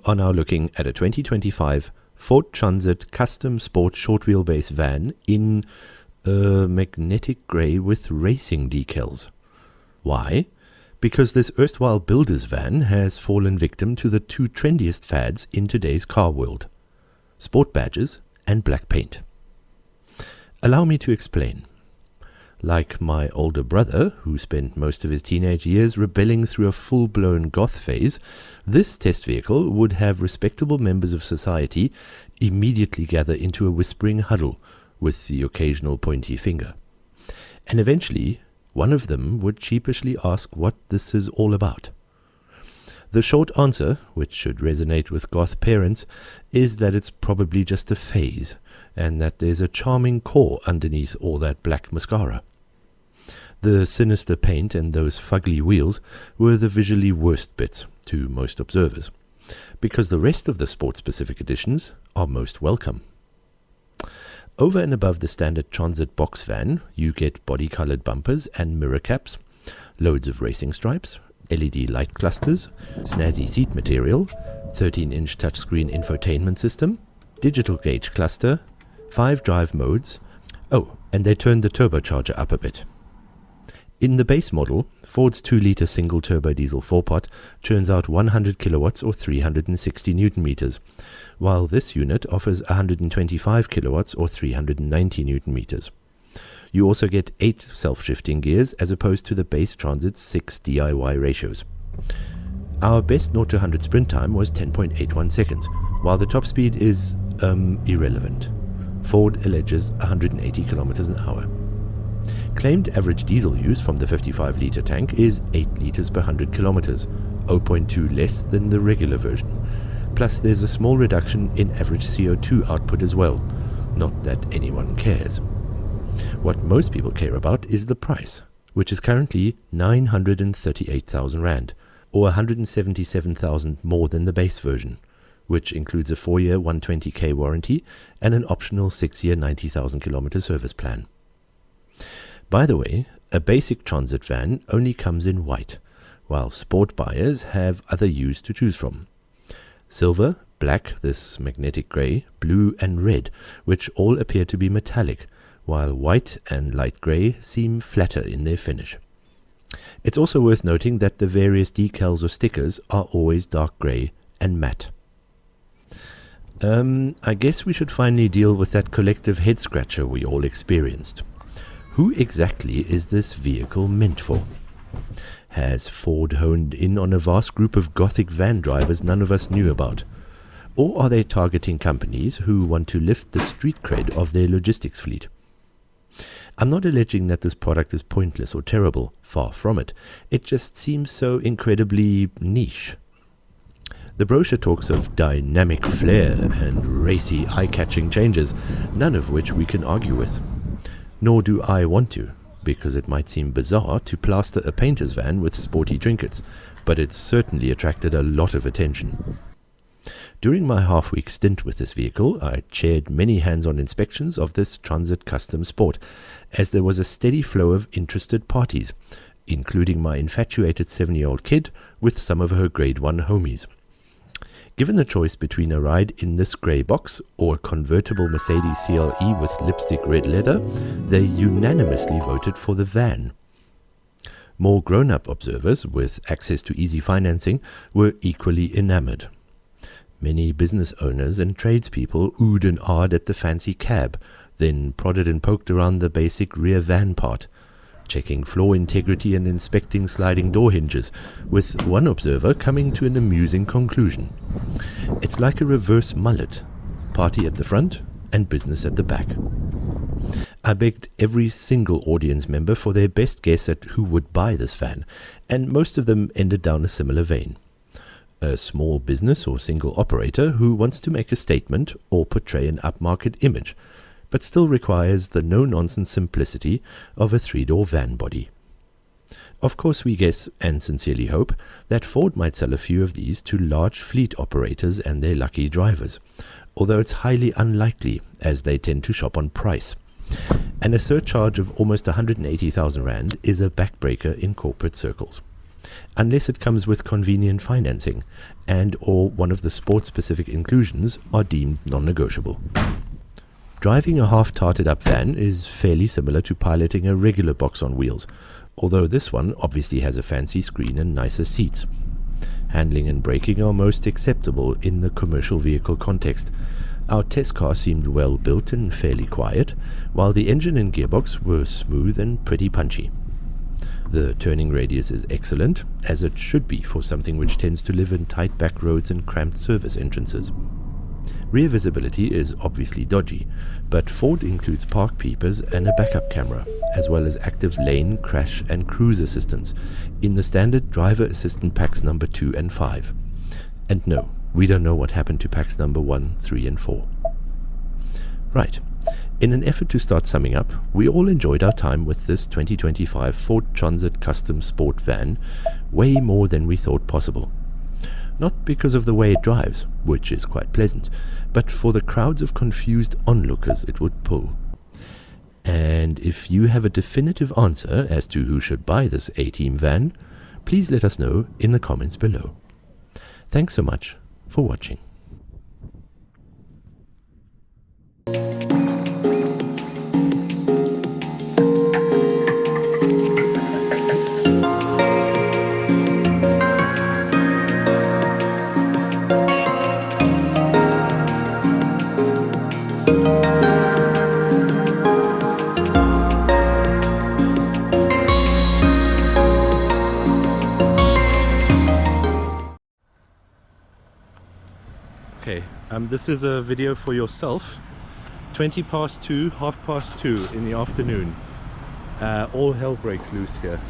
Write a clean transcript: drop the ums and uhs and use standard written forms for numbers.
are now looking at a 2025 Ford Transit Custom Sport short wheelbase van in magnetic grey with racing decals. Why? Because this erstwhile builder's van has fallen victim to the two trendiest fads in today's car world: sport badges and black paint. Allow me to explain. Like my older brother, who spent most of his teenage years rebelling through a full-blown goth phase, this test vehicle would have respectable members of society immediately gather into a whispering huddle with the occasional pointy finger. And eventually, one of them would sheepishly ask what this is all about. The short answer, which should resonate with goth parents, is that it's probably just a phase, and that there's a charming core underneath all that black mascara. The sinister paint and those fugly wheels were the visually worst bits to most observers, because the rest of the sport-specific editions are most welcome. Over and above the standard Transit box van, you get body-colored bumpers and mirror caps, loads of racing stripes, LED light clusters, snazzy seat material, 13-inch touchscreen infotainment system, digital gauge cluster, 5 drive modes. Oh, and they turned the turbocharger up a bit. In the base model, Ford's 2-litre single-turbo diesel 4-pot churns out 100 kilowatts or 360 newton-meters, while this unit offers 125 kilowatts or 390 newton-meters. You also get 8 self-shifting gears as opposed to the base Transit's 6 DIY ratios. Our best 0 to 100 sprint time was 10.81 seconds, while the top speed is, irrelevant. Ford alleges 180 kilometers an hour. Claimed average diesel use from the 55-litre tank is 8 litres per 100 kilometers, 0.2 less than the regular version. Plus there's a small reduction in average CO2 output as well, not that anyone cares. What most people care about is the price, which is currently 938,000 Rand, or 177,000 more than the base version, which includes a 4-year 120k warranty and an optional 6-year 90,000 kilometer service plan. By the way, a basic Transit van only comes in white, while sport buyers have other hues to choose from. Silver, black, this magnetic grey, blue and red, which all appear to be metallic, while white and light grey seem flatter in their finish. It's also worth noting that the various decals or stickers are always dark grey and matte. I guess we should finally deal with that collective head-scratcher we all experienced. Who exactly is this vehicle meant for? Has Ford honed in on a vast group of gothic van drivers none of us knew about? Or are they targeting companies who want to lift the street cred of their logistics fleet? I'm not alleging that this product is pointless or terrible, far from it. It just seems so incredibly niche. The brochure talks of dynamic flair and racy, eye-catching changes, none of which we can argue with. Nor do I want to, because it might seem bizarre to plaster a painter's van with sporty trinkets, but it certainly attracted a lot of attention. During my half-week stint with this vehicle, I chaired many hands-on inspections of this Transit Custom Sport, as there was a steady flow of interested parties, including my infatuated 7-year-old kid with some of her grade 1 homies. Given the choice between a ride in this grey box or a convertible Mercedes CLE with lipstick red leather, they unanimously voted for the van. More grown-up observers with access to easy financing were equally enamored. Many business owners and tradespeople oohed and ahed at the fancy cab, then prodded and poked around the basic rear van part, checking floor integrity and inspecting sliding door hinges, with one observer coming to an amusing conclusion. It's like a reverse mullet, party at the front and business at the back. I begged every single audience member for their best guess at who would buy this van, and most of them ended down a similar vein. A small business or single operator who wants to make a statement or portray an upmarket image, but still requires the no-nonsense simplicity of a 3-door van body. Of course we guess, and sincerely hope, that Ford might sell a few of these to large fleet operators and their lucky drivers, although it's highly unlikely, as they tend to shop on price. And a surcharge of almost 180,000 Rand is a backbreaker in corporate circles. unless it comes with convenient financing and or one of the sport-specific inclusions are deemed non-negotiable. Driving a half-tarted up van is fairly similar to piloting a regular box on wheels, although this one obviously has a fancy screen and nicer seats. Handling and braking are most acceptable in the commercial vehicle context. Our test car seemed well built and fairly quiet, while the engine and gearbox were smooth and pretty punchy. The turning radius is excellent, as it should be for something which tends to live in tight back roads and cramped service entrances. Rear visibility is obviously dodgy, but Ford includes park peepers and a backup camera, as well as active lane, crash and cruise assistance in the standard driver assistant packs number 2 and 5. And no, we don't know what happened to packs number 1, 3 and 4. Right. In an effort to start summing up, we all enjoyed our time with this 2025 Ford Transit Custom Sport van way more than we thought possible. Not because of the way it drives, which is quite pleasant, but for the crowds of confused onlookers it would pull. And if you have a definitive answer as to who should buy this A-Team van, please let us know in the comments below. Thanks so much for watching. Okay, this is a video for yourself. 20 past 2, half past 2 in the afternoon. All hell breaks loose here.